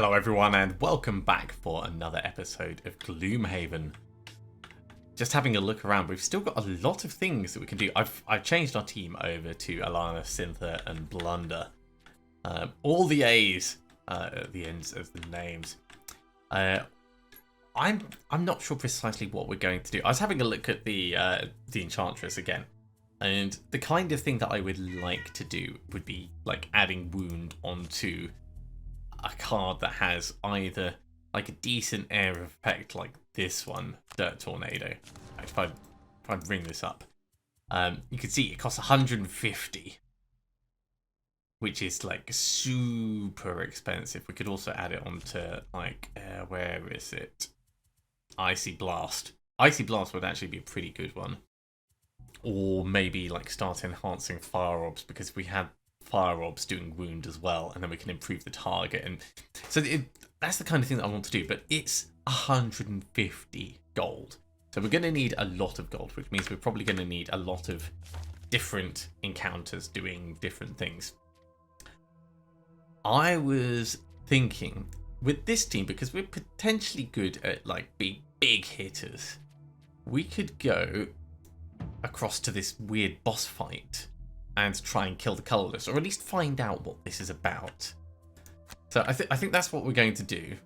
Hello everyone and welcome back for another episode of Gloomhaven. Just having a look around, we've still got a lot of things that we can do. I've changed our team over to Alana, Syntha and Blunder. All the A's at the ends of the names. I'm not sure precisely what we're going to do. I was having a look at the Enchantress again. And the kind of thing that I would like to do would be like adding wound onto a card that has either like a decent air of effect like this one, Dirt Tornado. If I bring this up, you can see it costs 150, which is like super expensive. We could also add it onto like where is it? Icy Blast. Icy Blast would actually be a pretty good one. Or maybe like start enhancing Fire Orbs, because we had Fire Orbs doing wound as well, and then we can improve the target. And so that's the kind of thing that I want to do, but it's 150 gold. So we're going to need a lot of gold, which means we're probably going to need a lot of different encounters doing different things. I was thinking with this team, because we're potentially good at like big hitters, we could go across to this weird boss fight and try and kill the Colourless, or at least find out what this is about. So I think that's what we're going to do.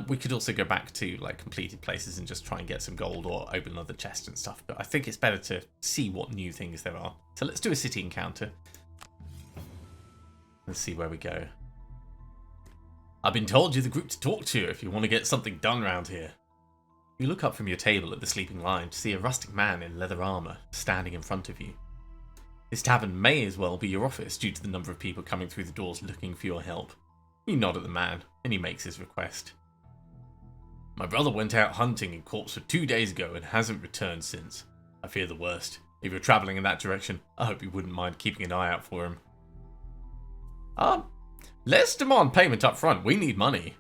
We could also go back to like completed places and just try and get some gold or open another chest and stuff, but I think it's better to see what new things there are. So let's do a city encounter. Let's see where we go. I've been told you're the group to talk to if you want to get something done around here. You look up from your table at the sleeping lion to see a rustic man in leather armour standing in front of you. This tavern may as well be your office due to the number of people coming through the doors looking for your help. You nod at the man, and he makes his request. My brother went out hunting in Corpse for 2 days ago and hasn't returned since. I fear the worst. If you're travelling in that direction, I hope you wouldn't mind keeping an eye out for him. Let's demand payment up front. We need money.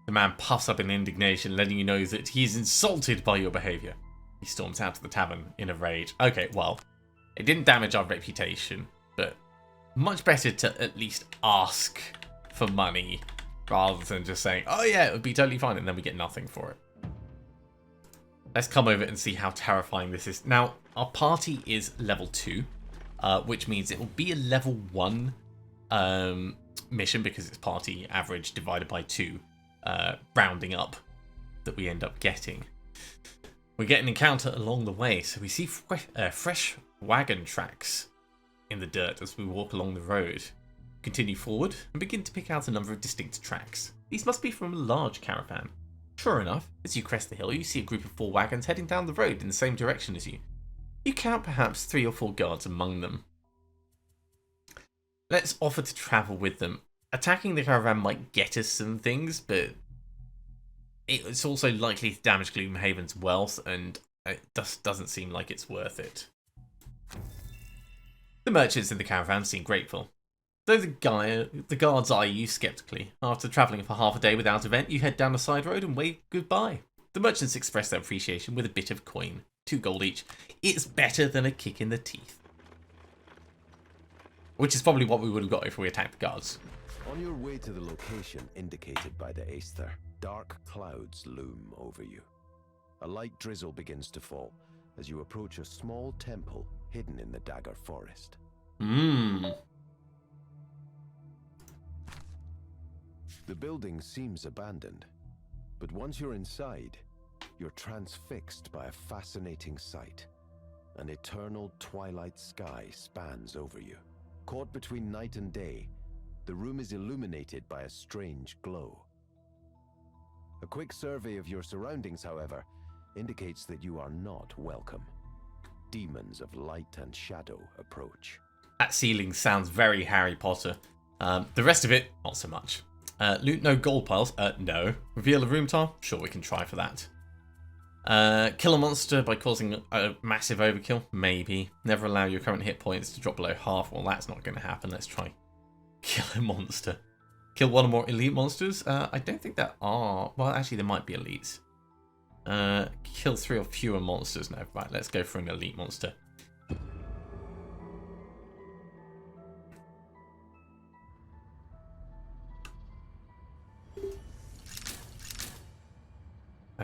The man puffs up in indignation, letting you know that he's insulted by your behaviour. He storms out of the tavern in a rage. Okay, well, it didn't damage our reputation, but much better to at least ask for money rather than just saying, oh yeah, it would be totally fine, and then we get nothing for it. Let's come over and see how terrifying this is. Now, our party is level 2, which means it will be a level 1 mission, because it's party average divided by 2. Rounding up that we end up getting. We get an encounter along the way, so we see fresh wagon tracks in the dirt as we walk along the road. Continue forward and begin to pick out a number of distinct tracks. These must be from a large caravan. Sure enough, as you crest the hill, you see a group of 4 wagons heading down the road in the same direction as you. You count perhaps 3 or 4 guards among them. Let's offer to travel with them. Attacking the caravan might get us some things, but it's also likely to damage Gloomhaven's wealth, and it just doesn't seem like it's worth it. The merchants in the caravan seem grateful, though the guards eye you skeptically. After travelling for half a day without event, you head down a side road and wave goodbye. The merchants express their appreciation with a bit of coin, 2 gold each. It's better than a kick in the teeth. Which is probably what we would have got if we attacked the guards. On your way to the location indicated by the Aether, dark clouds loom over you. A light drizzle begins to fall as you approach a small temple hidden in the Dagger Forest. The building seems abandoned, but once you're inside, you're transfixed by a fascinating sight. An eternal twilight sky spans over you. Caught between night and day, the room is illuminated by a strange glow. A quick survey of your surroundings, however, indicates that you are not welcome. Demons of light and shadow approach. That ceiling sounds very Harry Potter. The rest of it, not so much. Loot no gold piles? No. Reveal a room tile? Sure, we can try for that. Kill a monster by causing a massive overkill? Maybe. Never allow your current hit points to drop below half? Well, that's not going to happen. Let's try. Kill a monster. Kill 1 or more elite monsters? I don't think there are. Well, actually, there might be elites. Kill 3 or fewer monsters. No, right, let's go for an elite monster.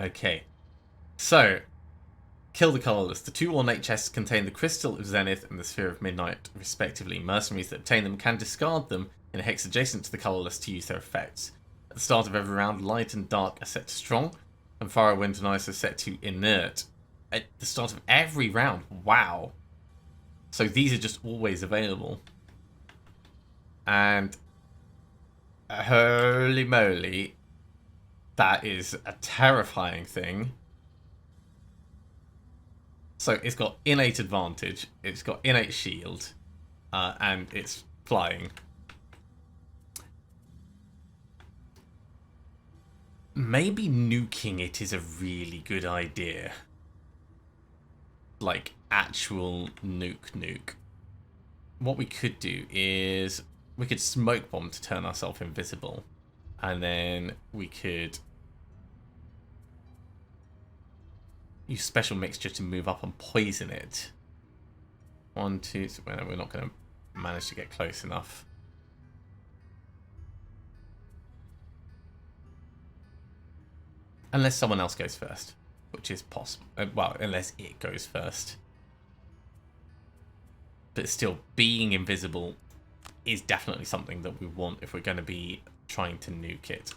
Okay. So, kill the Colourless. The 2 ornate chests contain the Crystal of Zenith and the Sphere of Midnight, respectively. Mercenaries that obtain them can discard them in a hex adjacent to the Colourless to use their effects. At the start of every round, light and dark are set to strong, and fire, wind, and ice are set to inert. At the start of every round. Wow. So these are just always available. And holy moly, that is a terrifying thing. So it's got innate advantage, it's got innate shield, and it's flying. Maybe nuking it is a really good idea. Like, actual nuke. What we could do is we could smoke bomb to turn ourselves invisible, and then we could use special mixture to move up and poison it. 1, 2, 3. Well, we're not going to manage to get close enough. Unless someone else goes first, which is possible. Well, unless it goes first. But still, being invisible is definitely something that we want if we're going to be trying to nuke it.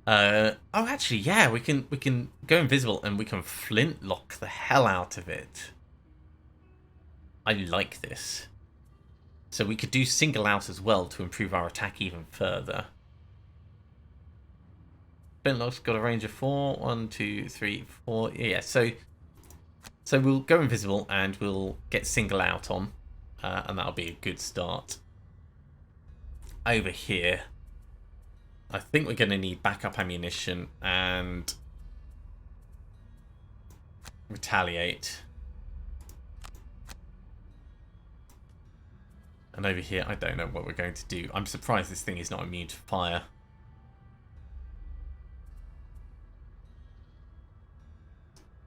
Oh, actually, yeah, we can go invisible and we can flintlock the hell out of it. I like this. So we could do single out as well to improve our attack even further. Flintlock's got a range of 4. 1, 2, 3, 4. Yeah, so we'll go invisible and we'll get single out on, and that'll be a good start. Over here, I think we're going to need backup ammunition and retaliate. And over here, I don't know what we're going to do. I'm surprised this thing is not immune to fire.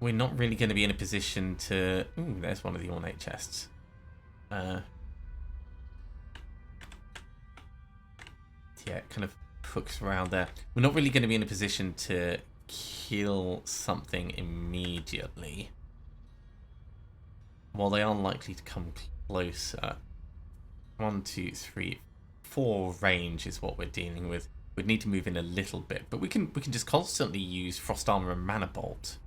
We're not really going to be in a position to... Ooh, there's one of the ornate chests. Yeah, it kind of hooks around there. We're not really going to be in a position to kill something immediately. While they are likely to come closer. 1, 2, 3, 4 range is what we're dealing with. We'd need to move in a little bit, but we can just constantly use Frost Armor and Mana Bolt.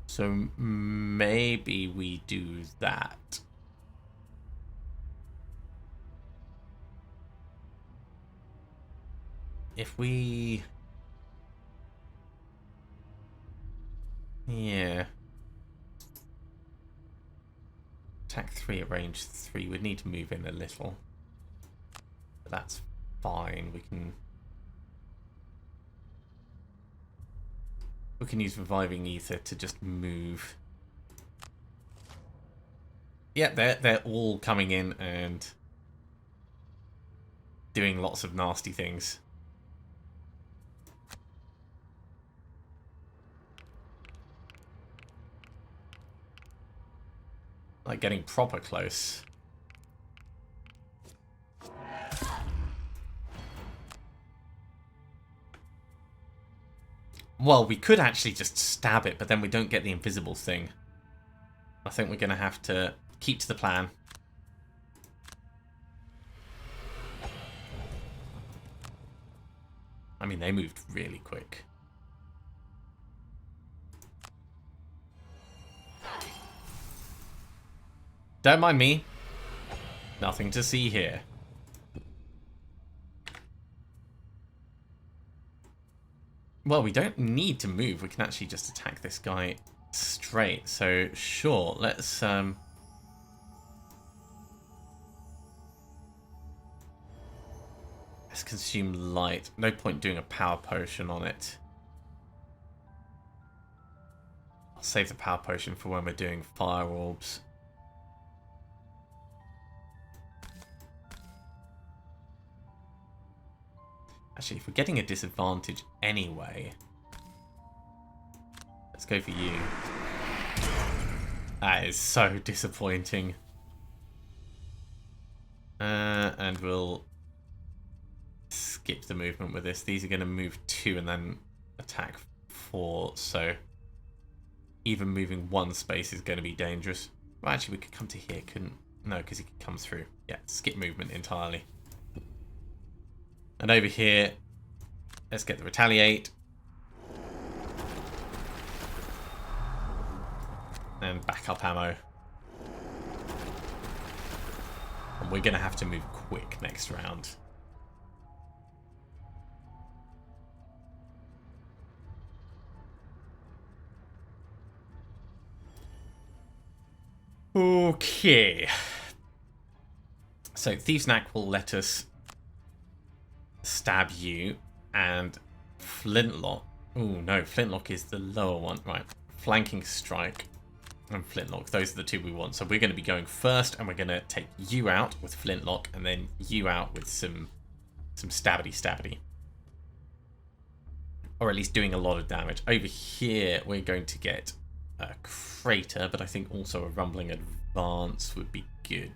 So maybe we do that. If we... Yeah. Attack 3 at range 3. We'd need to move in a little. But that's fine. We can use Reviving Ether to just move. Yeah, they're all coming in and doing lots of nasty things. Like getting proper close. Well, we could actually just stab it, but then we don't get the invisible thing. I think we're going to have to keep to the plan. I mean, they moved really quick. Don't mind me. Nothing to see here. Well, we don't need to move. We can actually just attack this guy straight. So, sure, let's consume light. No point doing a power potion on it. I'll save the power potion for when we're doing fire orbs. Actually, if we're getting a disadvantage anyway, let's go for you. That is so disappointing. And we'll skip the movement with this. These are going to move 2 and then attack 4, so even moving 1 space is going to be dangerous. Well, actually, we could come to here, couldn't? No, because he could come through. Yeah, skip movement entirely. And over here, let's get the retaliate. And backup ammo. And we're going to have to move quick next round. Okay. So Thieves' Knack will let us stab you, and Flintlock. Oh no, Flintlock is the lower one. Right. Flanking Strike and Flintlock. Those are the 2 we want. So we're going to be going first, and we're going to take you out with Flintlock, and then you out with some stabbity. Or at least doing a lot of damage. Over here, we're going to get a Crater, but I think also a Rumbling Advance would be good.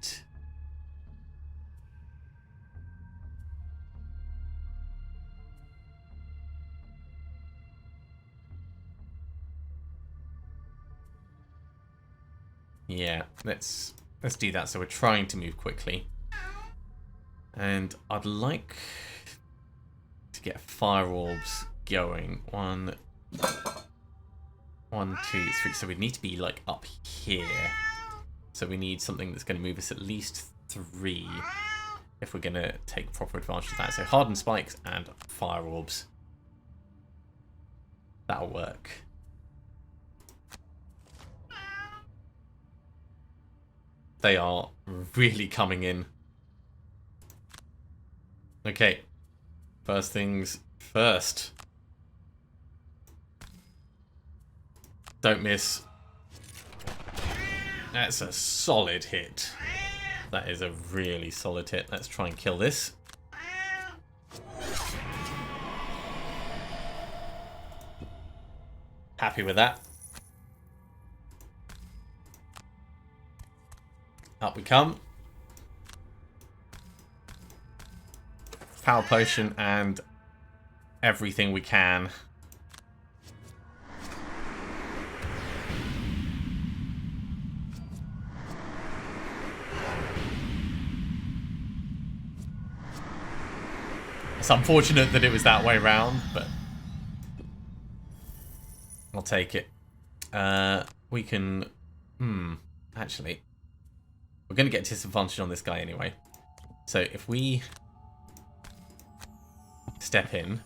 Yeah, let's do that. So we're trying to move quickly. And I'd like to get fire orbs going. 1, 2, 3. So we need to be like up here. So we need something that's going to move us at least 3 if we're going to take proper advantage of that. So hardened spikes and fire orbs. That'll work. They are really coming in. Okay. First things first. Don't miss. That's a solid hit. That is a really solid hit. Let's try and kill this. Happy with that. Up we come. Power potion and everything we can. It's unfortunate that it was that way round, but I'll take it. We can... actually... We're going to get disadvantage on this guy anyway. So if we step in,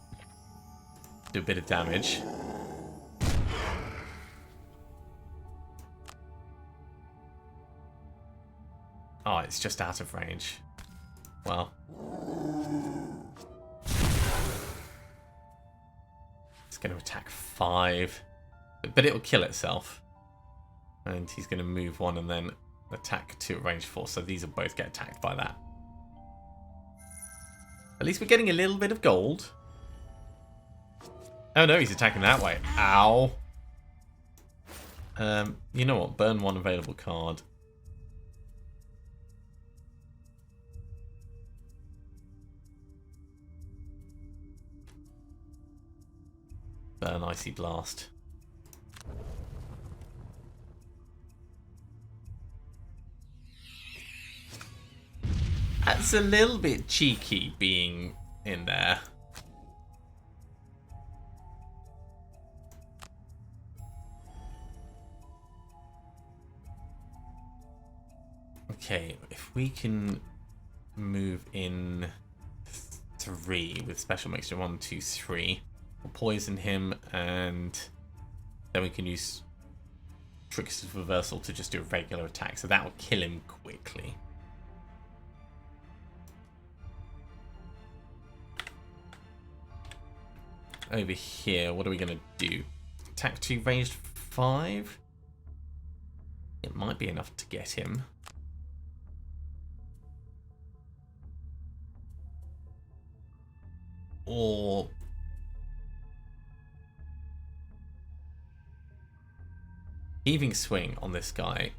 do a bit of damage. Oh, it's just out of range. Well. It's going to attack 5. But it'll kill itself. And he's going to move 1 and then attack 2 at range 4. So these will both get attacked by that. At least we're getting a little bit of gold. Oh no, he's attacking that way. Ow. You know what? Burn 1 available card. Burn Icy Blast. That's a little bit cheeky being in there. Okay, if we can move in 3 with special mixture 1, 2, 3, we'll poison him and then we can use Trickster's Reversal to just do a regular attack. So that will kill him quickly. Over here, what are we going to do? Attack 2, ranged 5? It might be enough to get him. Or... Heaving Swing on this guy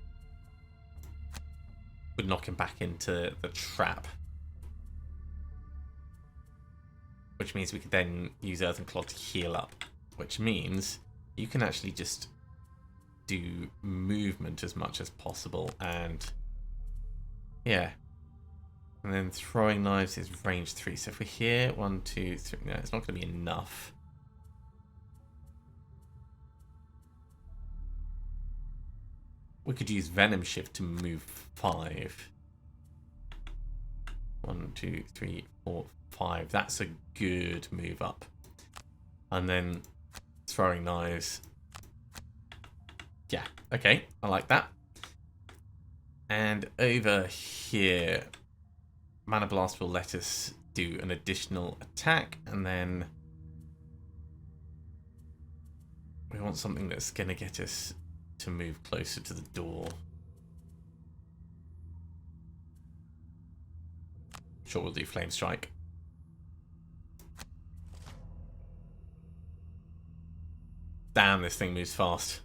would knock him back into the trap. which means we could then use Earthen Claw to heal up, which means you can actually just do movement as much as possible, and yeah. And then throwing knives is range 3. So if we're here, 1, 2, 3, no, it's not going to be enough. We could use Venom Shift to move 5. 1, 2, 3, 4, 5. That's a good move up. And then throwing knives. Yeah, okay, I like that. And over here, Mana Blast will let us do an additional attack, and then we want something that's going to get us to move closer to the door. Sure, we'll do Flame Strike. Damn, this thing moves fast.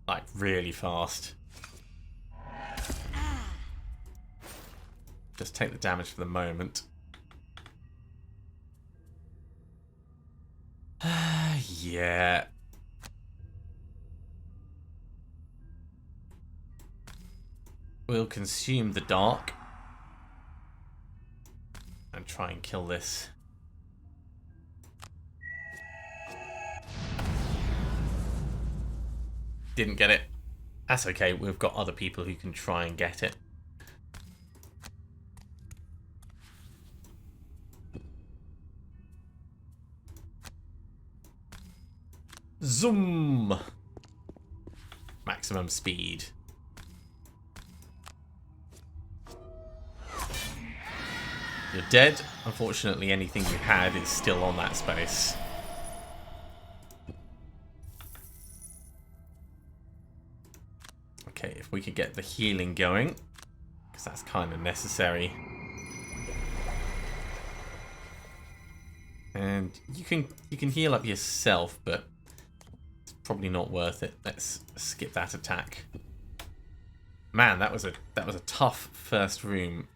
Like, really fast. Just take the damage for the moment. Yeah. We'll consume the dark and try and kill this. Didn't get it. That's okay, we've got other people who can try and get it. Zoom! Maximum speed. You're dead. Unfortunately, anything you had is still on that space. Okay, if we could get the healing going, because that's kind of necessary. And you can heal up yourself, but it's probably not worth it. Let's skip that attack. Man, that was a tough first room.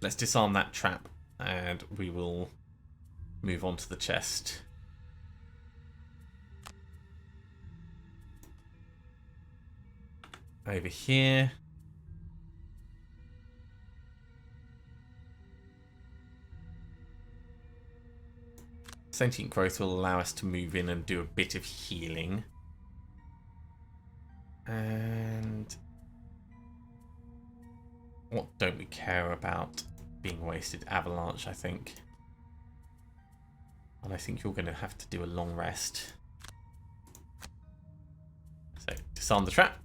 Let's disarm that trap, and we will move on to the chest. Over here. Sentient Growth will allow us to move in and do a bit of healing. And what don't we care about being wasted? Avalanche, I think. And I think you're going to have to do a long rest. So, disarm the trap.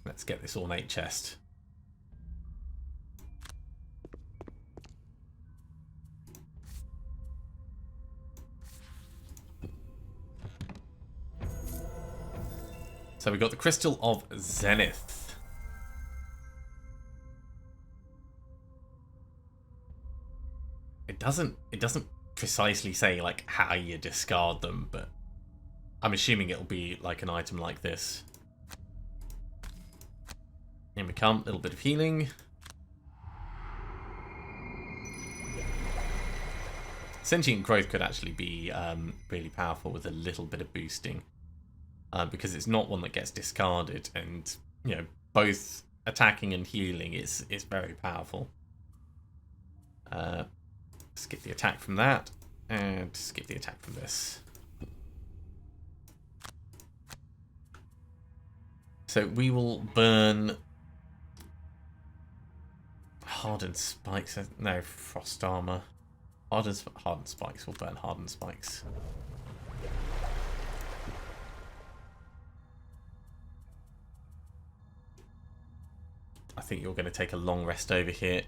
Let's get this ornate chest. So we got the Crystal of Zenith. It doesn't precisely say like how you discard them, but I'm assuming it'll be like an item like this. Here we come, a little bit of healing. Sentient Growth could actually be really powerful with a little bit of boosting. Because it's not one that gets discarded, and you know, both attacking and healing is very powerful. Skip the attack from that, and skip the attack from this. So we will burn hardened spikes. No, frost armor. Hardened spikes will burn hardened spikes. I think you're going to take a long rest over here.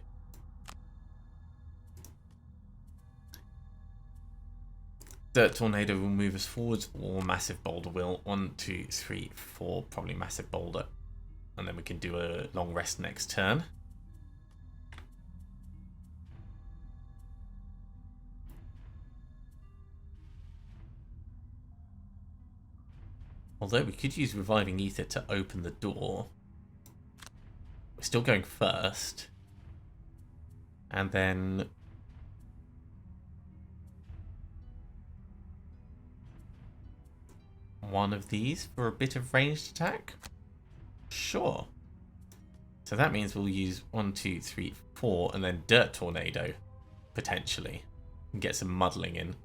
Dirt Tornado will move us forwards, or Massive Boulder will. 1, 2, 3, 4, probably Massive Boulder. And then we can do a long rest next turn. Although we could use Reviving Ether to open the door. We're still going first. And then... one of these for a bit of ranged attack? Sure. So that means we'll use 1, 2, 3, 4, and then Dirt Tornado, potentially. And get some muddling in.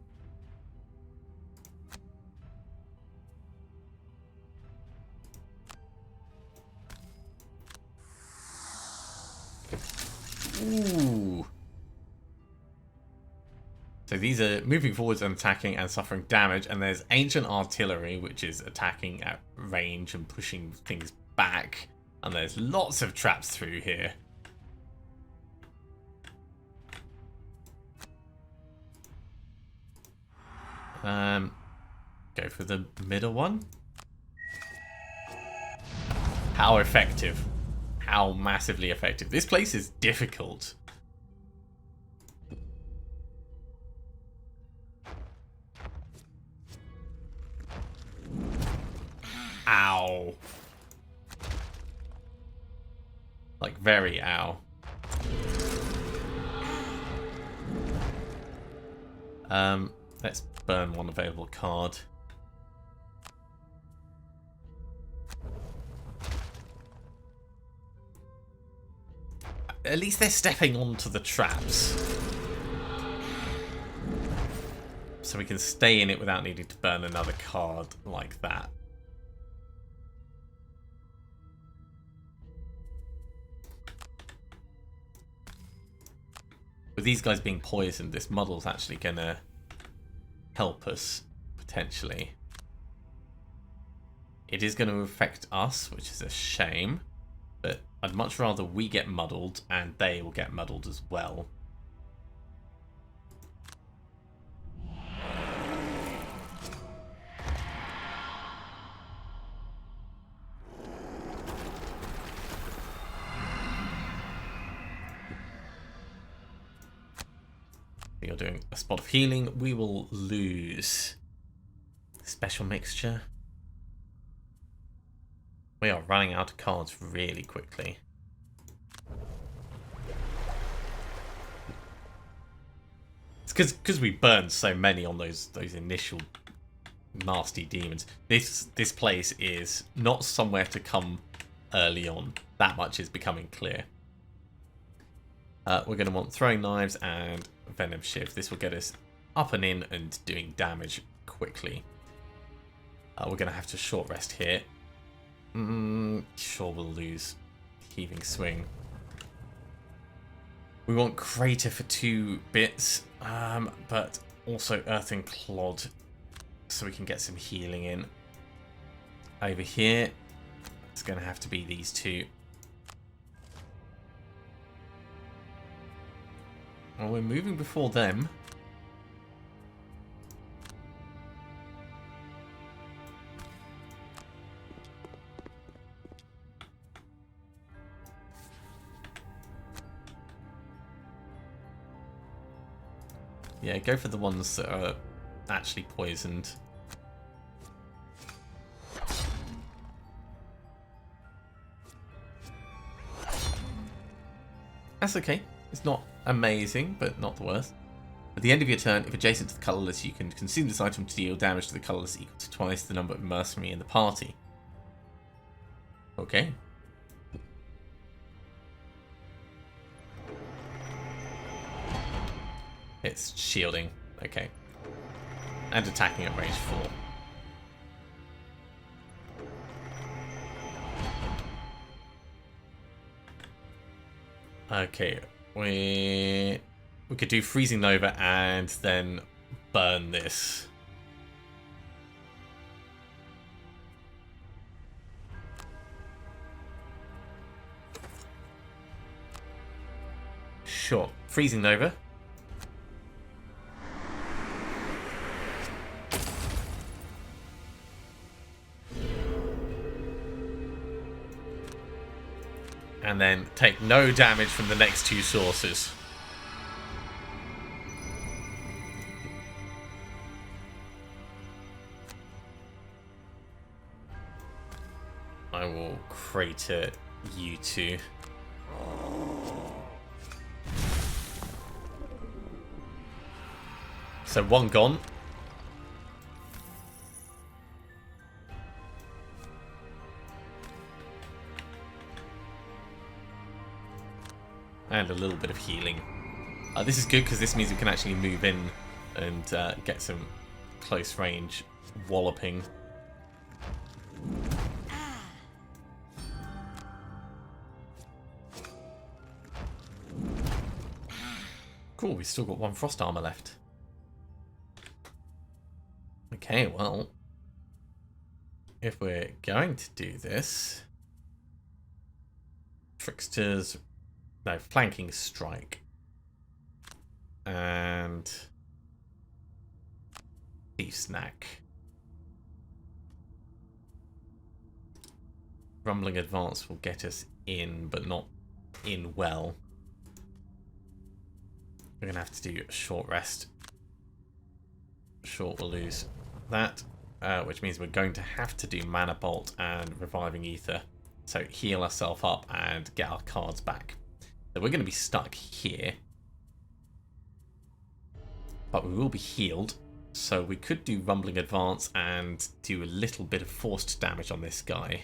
Ooh. So these are moving forwards and attacking and suffering damage, and there's Ancient Artillery, which is attacking at range and pushing things back, and there's lots of traps through here. Go for the middle one. How effective. How massively effective. This place is difficult. Ow. Like, very ow. Let's burn one available card. At least they're stepping onto the traps. So we can stay in it without needing to burn another card like that. With these guys being poisoned, this muddle's actually going to help us, potentially. It is going to affect us, which is a shame. But I'd much rather we get muddled and they will get muddled as well. You're doing a spot of healing. We will lose special mixture. We are running out of cards really quickly. It's because we burned so many on those initial nasty demons. This place is not somewhere to come early on. That much is becoming clear. We're going to want Throwing Knives and Venom Shiv. This will get us up and in and doing damage quickly. We're going to have to short rest here. Sure, we'll lose Heaving Swing. We want Crater for 2 bits, but also Earthen Clod so we can get some healing in. Over here, it's going to have to be these two. Well, we're moving before them. Yeah, go for the ones that are actually poisoned. That's okay. It's not amazing, but not the worst. At the end of your turn, if adjacent to the Colourless, you can consume this item to deal damage to the Colourless equal to twice the number of mercenary in the party. Okay. It's shielding. Okay. And attacking at range 4. Okay. We could do Freezing Nova and then burn this. Sure. Freezing Nova. And then take no damage from the next 2 sources. I will crater you two. So one gone. And a little bit of healing. This is good because this means we can actually move in and get some close range walloping. Cool, we've still got one frost armor left. Okay, well, if we're going to do this, Trickster's, no, flanking strike, and Thief Snack. Rumbling Advance will get us in, but not in well. We're going to have to do a short rest. Short will lose that, which means we're going to have to do Mana Bolt and Reviving Ether. So heal ourselves up and get our cards back. So we're going to be stuck here. But we will be healed. So we could do Rumbling Advance and do a little bit of forced damage on this guy.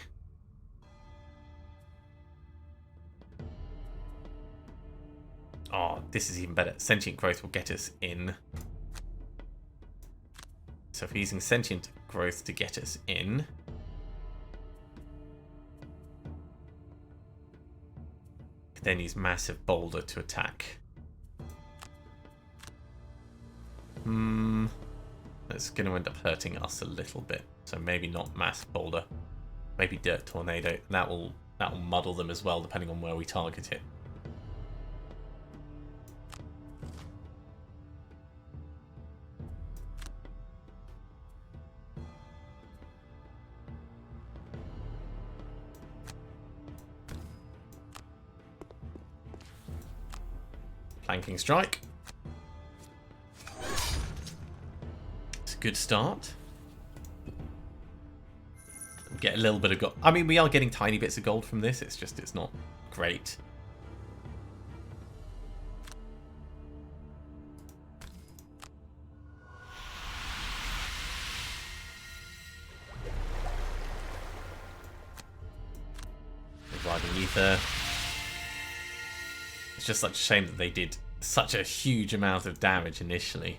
Oh, this is even better. Sentient Growth will get us in. So if we're using Sentient Growth to get us in, could then use Massive Boulder to attack. That's going to end up hurting us a little bit. So maybe not Massive Boulder. Maybe Dirt Tornado. That will muddle them as well, depending on where we target it. Flanking strike. It's a good start. Get a little bit of gold. I mean, we are getting tiny bits of gold from this. It's just, it's not great. Reviving Ether. It's just such a shame that they did such a huge amount of damage initially.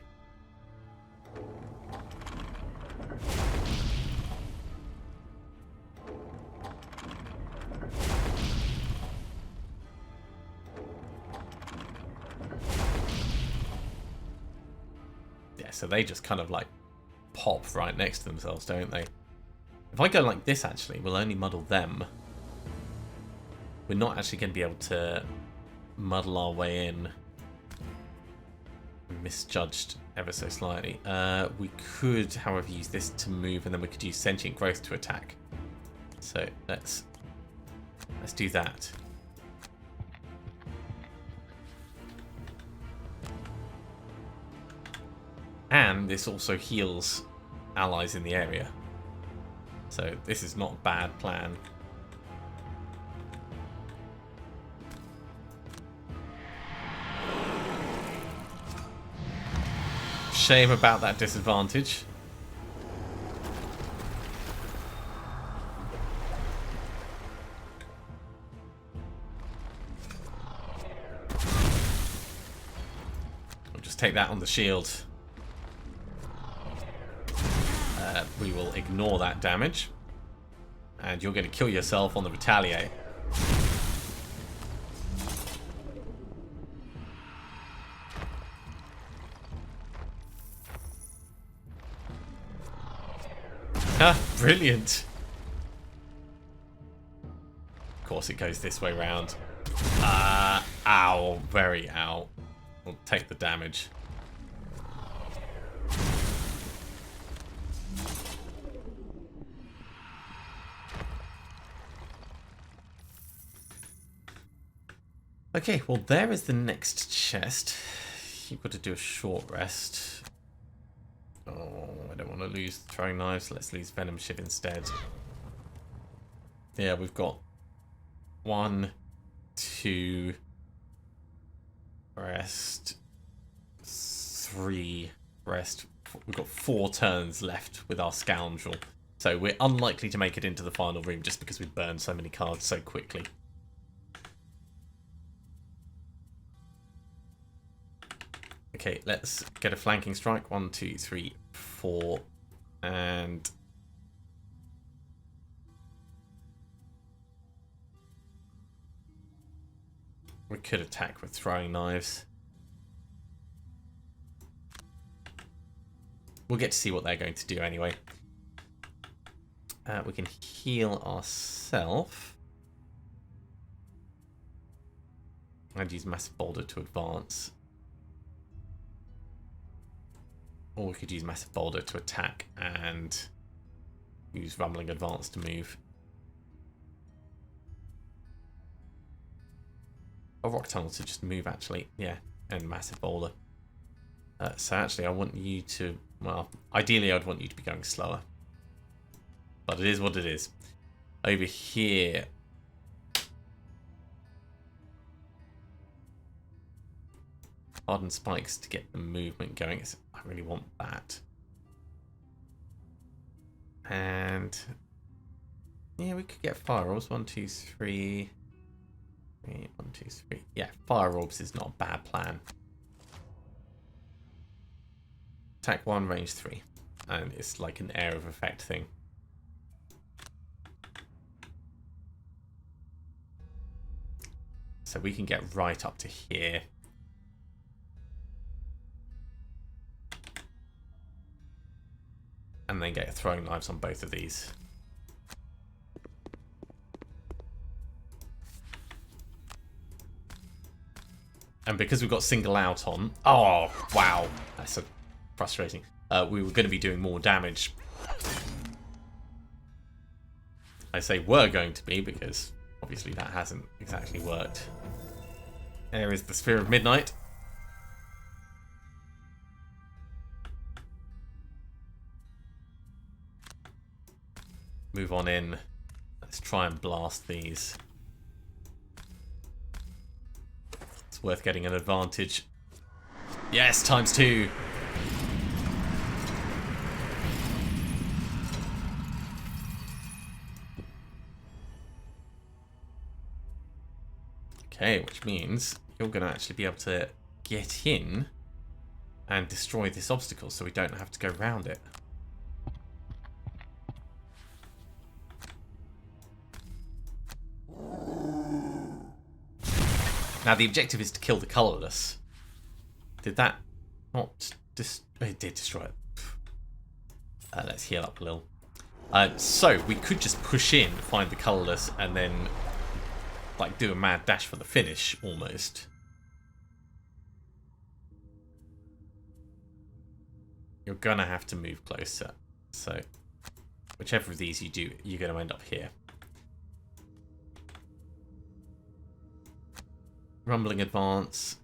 Yeah, so they just kind of like pop right next to themselves, don't they? If I go like this, actually, we'll only muddle them. We're not actually going to be able to muddle our way in. Misjudged ever so slightly. We could, however, use this to move, and then we could use Sentient Growth to attack. So let's do that. And this also heals allies in the area. So this is not a bad plan. Shame about that disadvantage. We'll just take that on the shield. We will ignore that damage. And you're going to kill yourself on the retaliate. Ah, brilliant. Of course it goes this way round. Ow. Very ow. We'll take the damage. Okay, well there is the next chest. You've got to do a short rest. Oh, I don't want to lose throwing knives. Let's lose Venom Shiv instead. Yeah, we've got 1, 2, rest, 3, rest. We've got 4 turns left with our scoundrel. So we're unlikely to make it into the final room just because we've burned so many cards so quickly. Okay, let's get a flanking strike. 1, 2, 3, 4. And we could attack with throwing knives. We'll get to see what they're going to do anyway. We can heal ourselves. And use Massive Boulder to advance. Or we could use Massive Boulder to attack and use Rumbling Advance to move. Or Rock Tunnel to just move, actually. Yeah, and Massive Boulder. So actually, I want you to... Well, ideally, I'd want you to be going slower. But it is what it is. Over here... Hardened Spikes to get the movement going. I really want that. And... Yeah, we could get Fire Orbs. 1, 2, 3... 1, 2, 3. Yeah, Fire Orbs is not a bad plan. Attack 1, range 3. And it's like an Air of Effect thing. So we can get right up to here. And then get throwing knives on both of these. And because we've got single out on... Oh, wow. That's so frustrating. We were going to be doing more damage. I say we're going to be because obviously that hasn't exactly worked. There is the Sphere of Midnight. Move on in. Let's try and blast these. It's worth getting an advantage. Yes, ×2. Okay, which means you're going to actually be able to get in and destroy this obstacle so we don't have to go around it. Now the objective is to kill the Colourless. Did that not... It did destroy it. Let's heal up a little. So we could just push in, find the Colourless, and then like do a mad dash for the finish, almost. You're gonna have to move closer. So whichever of these you do, you're gonna end up here. Rumbling Advance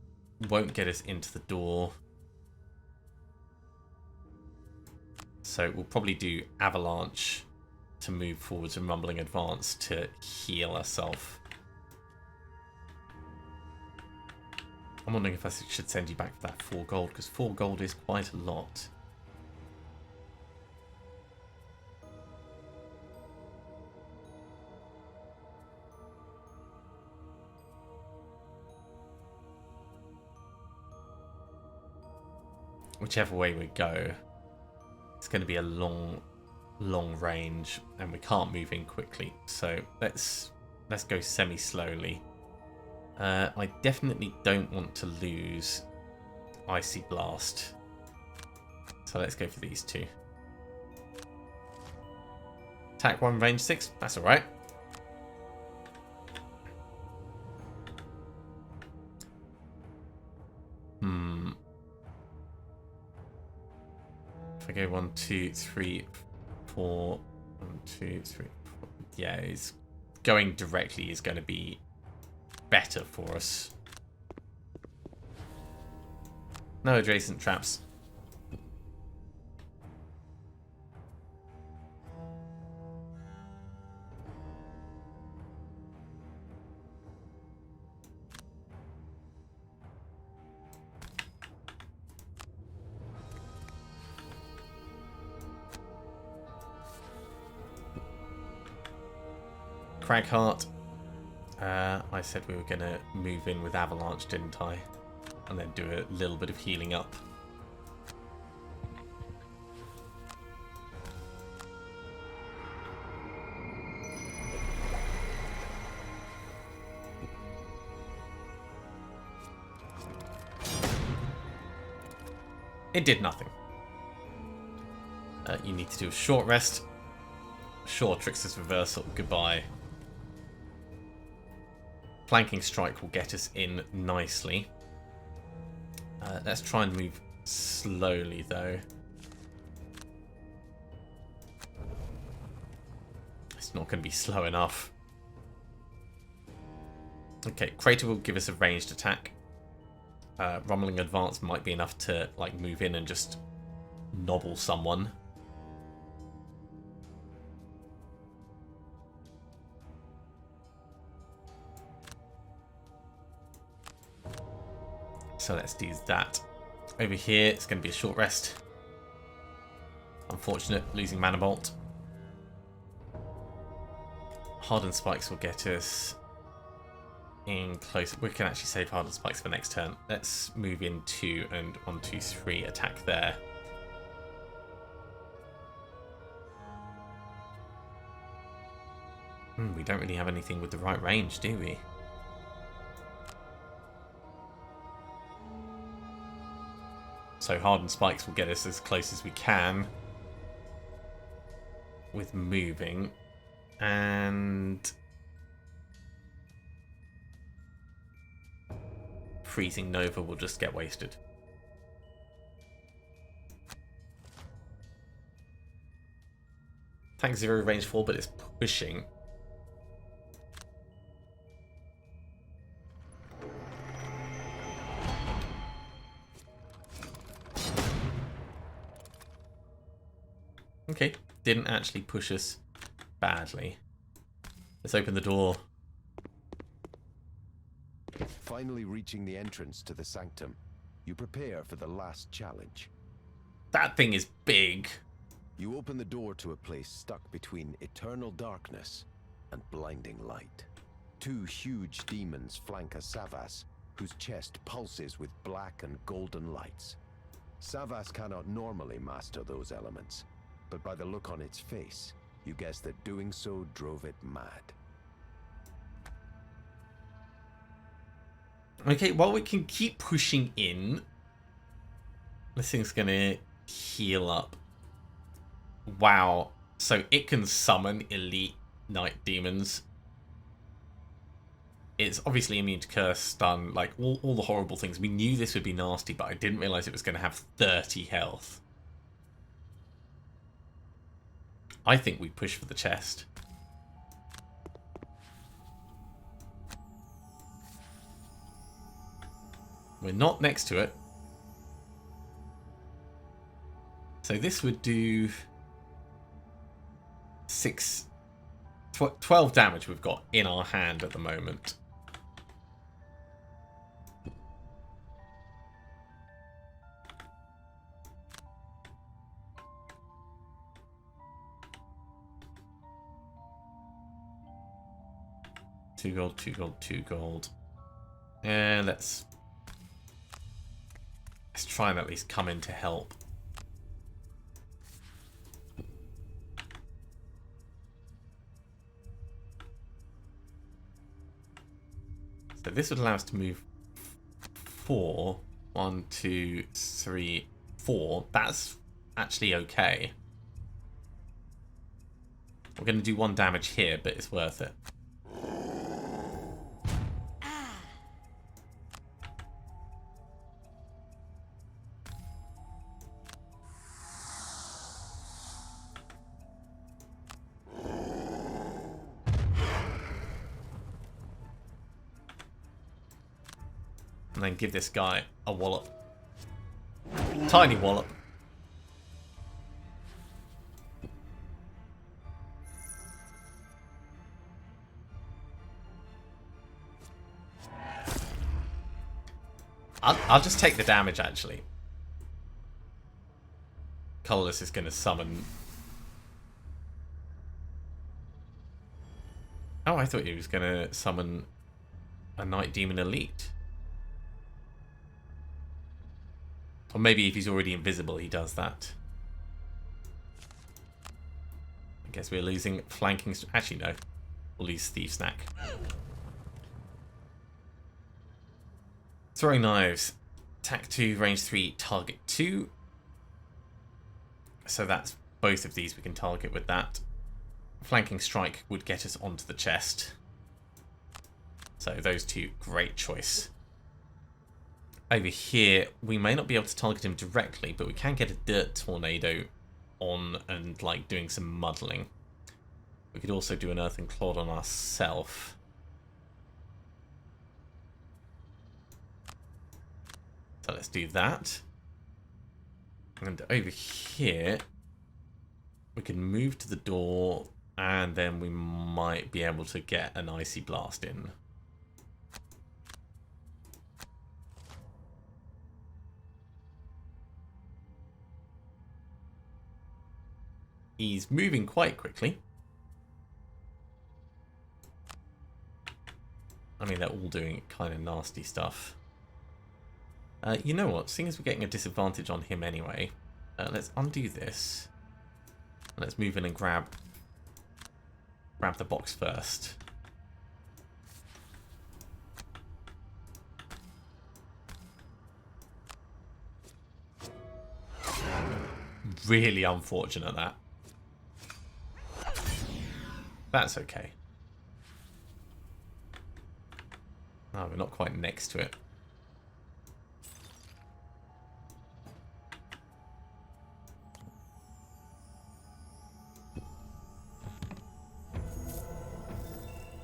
won't get us into the door. So we'll probably do Avalanche to move forwards and Rumbling Advance to heal ourselves. I'm wondering if I should send you back for that 4 gold, because 4 gold is quite a lot. Whichever way we go, it's going to be a long range, and we can't move in quickly. So let's go semi-slowly. I definitely don't want to lose Icy Blast. So let's go for these 2. Attack 1, range 6. That's alright. If I go 1, 2, 3, 4, 1, 2, 3, 4. Yeah, it's going directly is going to be better for us. No adjacent traps. Cragheart. I said we were going to move in with Avalanche, didn't I? And then do a little bit of healing up. It did nothing. You need to do a short rest. Sure, Trickster's Reversal. Goodbye. Flanking Strike will get us in nicely. Let's try and move slowly, though. It's not going to be slow enough. Okay, Crater will give us a ranged attack. Rumbling Advance might be enough to like move in and just nobble someone. So let's do that. Over here, it's going to be a short rest. Unfortunate, losing Mana Bolt. Hardened Spikes will get us in close. We can actually save Hardened Spikes for next turn. Let's move in 2 and 1, 2, 3 attack there. We don't really have anything with the right range, do we? So Hardened Spikes will get us as close as we can with moving, and Freezing Nova will just get wasted. Tank 0 range 4, but it's pushing. Okay, didn't actually push us badly. Let's open the door. Finally reaching the entrance to the Sanctum, you prepare for the last challenge. That thing is big. You open the door to a place stuck between eternal darkness and blinding light. 2 huge demons flank a Savas, whose chest pulses with black and golden lights. Savas cannot normally master those elements, but by the look on its face, you guess that doing so drove it mad. Okay, well, we can keep pushing in. This thing's gonna heal up. Wow. So it can summon elite night demons. It's obviously immune to curse, stun, like all the horrible things. We knew this would be nasty, but I didn't realize it was going to have 30 health. I think we push for the chest. We're not next to it. So this would do 12 damage we've got in our hand at the moment. Two gold, 2 gold, 2 gold. And let's try and at least come in to help. So this would allow us to move 4. 1, 2, 3, 4. That's actually okay. We're going to do 1 damage here, but it's worth it. And then give this guy a wallop. Tiny wallop. I'll just take the damage, actually. Colourless is going to summon... Oh, I thought he was going to summon a Night Demon Elite. Or maybe if he's already invisible, he does that. I guess we're losing flanking... Actually, no. We'll lose Thief Snack. Throwing Knives. Attack 2, range 3, target 2. So that's both of these we can target with that. Flanking Strike would get us onto the chest. So those two, great choice. Over here, we may not be able to target him directly, but we can get a Dirt Tornado on and like doing some muddling. We could also do an Earthen Clod on ourselves. So let's do that. And over here, we can move to the door, and then we might be able to get an Icy Blast in. He's moving quite quickly. I mean, they're all doing kind of nasty stuff. You know what? Seeing as we're getting a disadvantage on him anyway, let's undo this. Let's move in and grab the box first. Really unfortunate that. That's okay. Oh, we're not quite next to it.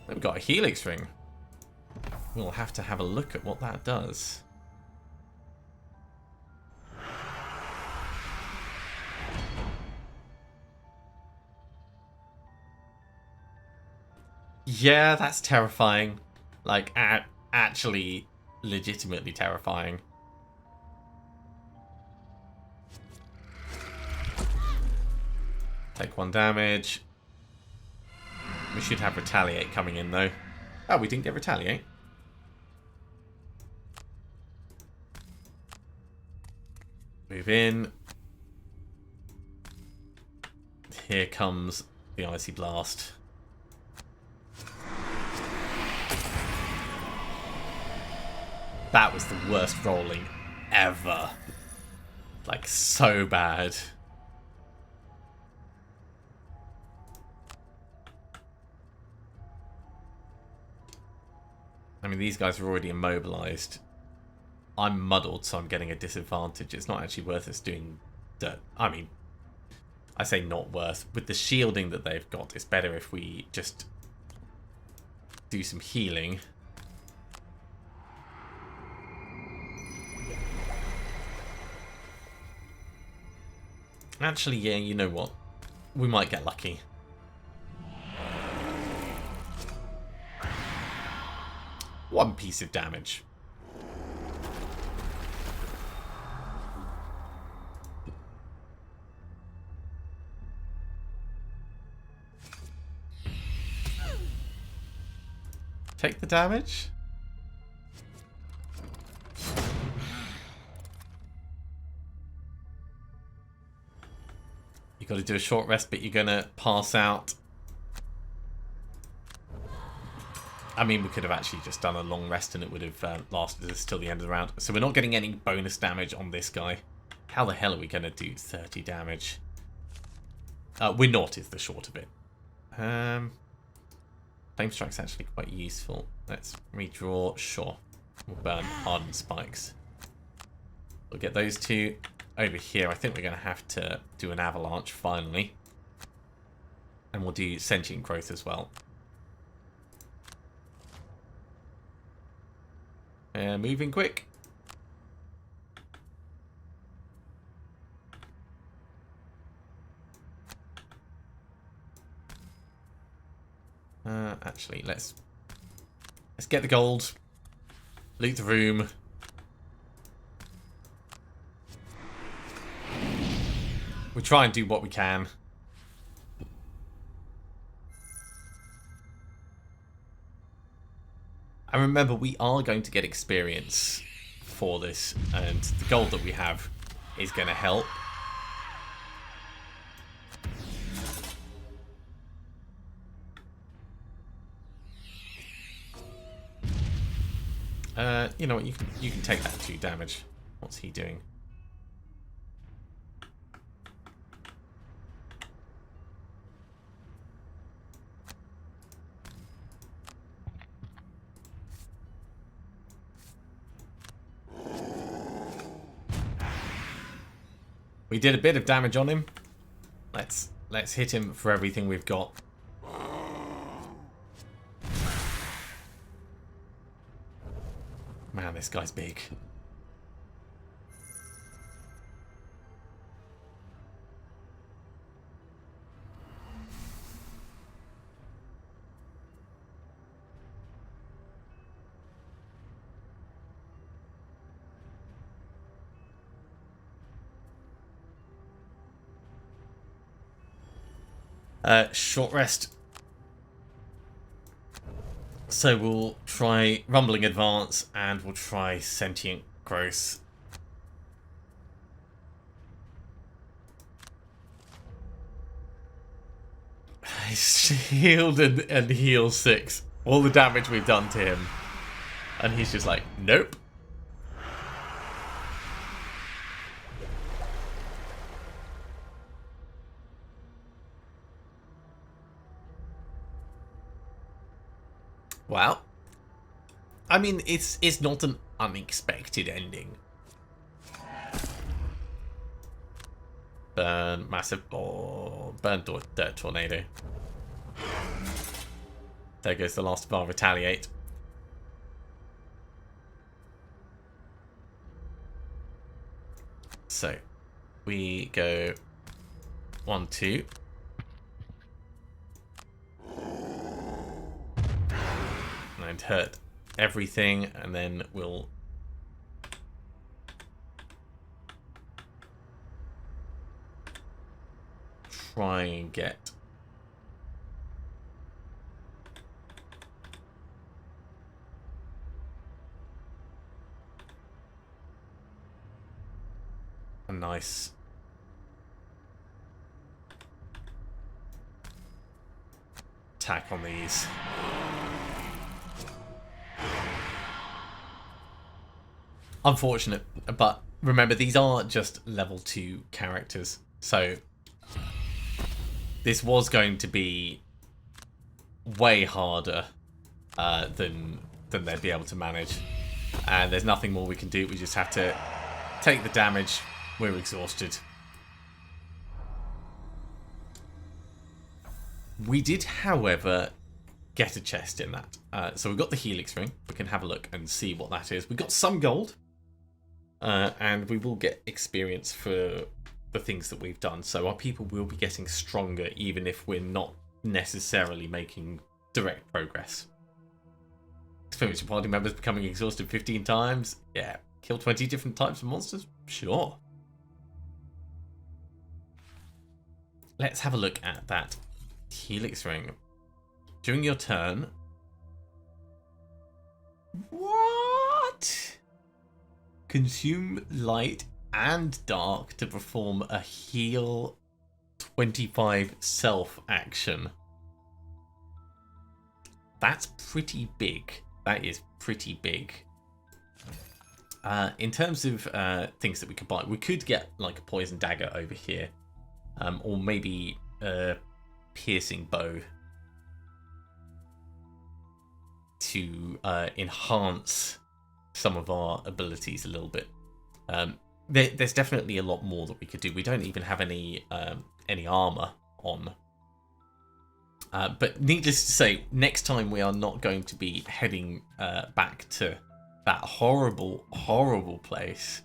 We've got a Helix Ring. We'll have to have a look at what that does. Yeah, that's terrifying. Like, actually, legitimately terrifying. Take 1 damage. We should have Retaliate coming in, though. Oh, we didn't get Retaliate. Move in. Here comes the Icy Blast. That was the worst rolling ever. Like, so bad. I mean, these guys are already immobilized. I'm muddled, so I'm getting a disadvantage. It's not actually worth us doing dirt. I mean, I say not worth. With the shielding that they've got, it's better if we just do some healing. Actually, yeah, you know what? We might get lucky. One piece of damage. Take the damage. You've got to do a short rest, but you're going to pass out. I mean, we could have actually just done a long rest and it would have lasted us till the end of the round. So we're not getting any bonus damage on this guy. How the hell are we going to do 30 damage? We're not is the short of it. Flame Strike's actually quite useful. Let's redraw. Sure. We'll burn Hardened Spikes. We'll get those two over here. I think we're going to have to do an Avalanche finally. And we'll do Sentient Growth as well. Moving quick. Actually, let's get the gold. Loot the room. We try and do what we can. And remember, we are going to get experience for this, and the gold that we have is going to help. You know what? You can take that 2 damage. What's he doing? We did a bit of damage on him. Let's hit him for everything we've got. Man, this guy's big. Short rest. So we'll try Rumbling Advance and we'll try Sentient Growth. Shield and heal 6. All the damage we've done to him. And he's just like, nope. Well, I mean, it's not an unexpected ending. Burn, massive, burn dirt tornado. There goes the last of our retaliate. So, we go 1, 2. And hurt everything, and then we'll try and get a nice attack on these. Unfortunate, but remember, these are just level 2 characters, so this was going to be way harder than they'd be able to manage, and there's nothing more we can do. We just have to take the damage. We're exhausted. We did, however, get a chest in that, so we've got the Helix ring. We can have a look and see what that is. We got some gold. And we will get experience for the things that we've done. So our people will be getting stronger, even if we're not necessarily making direct progress. Experience your party members becoming exhausted 15 times. Yeah. Kill 20 different types of monsters? Sure. Let's have a look at that Helix ring. During your turn... What? Consume light and dark to perform a heal 25 self action. That's pretty big. That is pretty big. In terms of things that we could buy, we could get like a poison dagger over here, or maybe a piercing bow to enhance some of our abilities a little bit. There's definitely a lot more that we could do. We don't even have any armor on. But needless to say, next time we are not going to be heading back to that horrible, horrible place.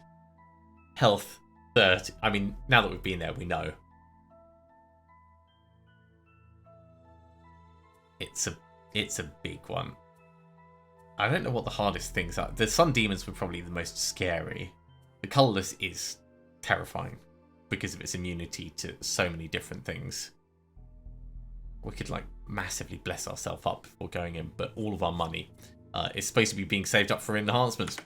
Health 30. I mean, now that we've been there, we know. It's a big one. I don't know what the hardest things are. The Sun Demons were probably the most scary. The Colourless is terrifying because of its immunity to so many different things. We could like massively bless ourselves up before going in, but all of our money. is supposed to be being saved up for enhancements.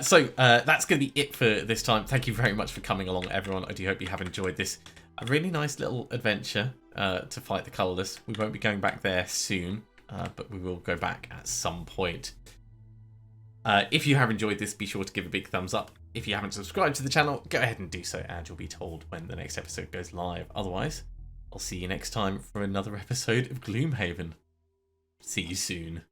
So that's going to be it for this time. Thank you very much for coming along, everyone. I do hope you have enjoyed this. A really nice little adventure to fight the Colourless. We won't be going back there soon, but we will go back at some point. If you have enjoyed this, be sure to give a big thumbs up. If you haven't subscribed to the channel, go ahead and do so, and you'll be told when the next episode goes live. Otherwise, I'll see you next time for another episode of Gloomhaven. See you soon.